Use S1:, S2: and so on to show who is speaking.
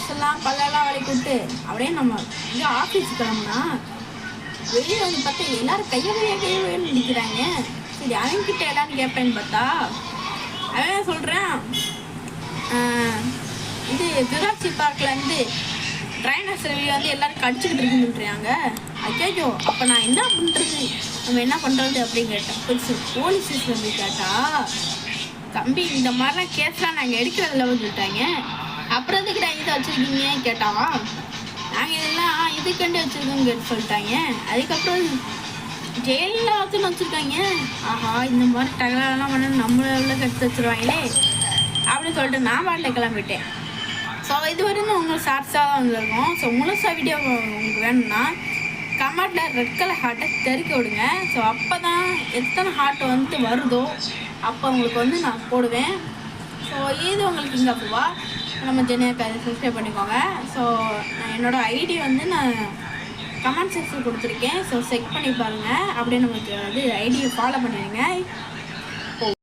S1: காசெல்லாம் பல்லெல்லாம் வளைக்கி விட்டு அப்படியே நம்ம இங்கே ஆஃபீஸ் கிளம்புனா வெளியே வந்து பார்த்தா எல்லாரும் கையை நிற்கிறாங்க. சரி அவன்கிட்ட எல்லாரும் கேட்பேன்னு பார்த்தா அவன் சொல்கிறேன், இது ஜுராசி பார்க்லேருந்து ட்ரைனர்ஸ் வந்து எல்லோரும் கடிச்சிக்கிட்டு இருக்குன்னு சொல்கிறாங்க. ஐயோ அப்போ நான் என்ன பண்ணுறது, நம்ம என்ன பண்ணுறது அப்படின்னு கேட்டேன். போலீஸ் ஸ்டேஷன் போய் கேட்டா, தம்பி இந்த மாதிரிலாம் கேஸ்லாம் நாங்கள் எடுக்கிறதில்ல சொல்லிட்டாங்க. அப்புறம் எதுக்கு இதை வச்சுருக்கீங்க கேட்டா, நாங்கள் இதெல்லாம் இதுக்கண்டு வச்சுருக்கோங்க சொல்லிட்டாங்க. அதுக்கப்புறம் ஜெயிலில் வச்சுருக்காங்க. ஆஹா இந்த மாதிரி டகலாம் பண்ண நம்மள கெடுத்து வச்சுருவாங்களே அப்படின்னு சொல்லிட்டு நான் பாட்டில் கிளம்பிட்டேன். ஸோ இது வரைக்கும் உங்களுக்கு ஷார்ட்ஸாக தான் வந்துருக்கும். ஸோ முழுசாக வீடியோ உங்களுக்கு வேணும்னா கமெண்ட்டில் ரெட் கலர் ஹார்ட்டை தெறிக்க விடுங்க. ஸோ அப்போ தான் எத்தனை ஹார்ட் வந்துட்டு வருதோ அப்போ உங்களுக்கு வந்து நான் போடுவேன். ஸோ இது உங்களுக்கு இங்கே அப்போவா நம்ம ஜெனியாக்கு அதை சப்ஸ்கிரைப் பண்ணிக்கோங்க. ஸோ நான் என்னோடய ஐடி வந்து நான் கமெண்ட் செக்ஷன் கொடுத்துருக்கேன். ஸோ செக் பண்ணி பாருங்கள். அப்படியே நமக்கு வந்து ஐடியை ஃபாலோ பண்ணிடுங்க.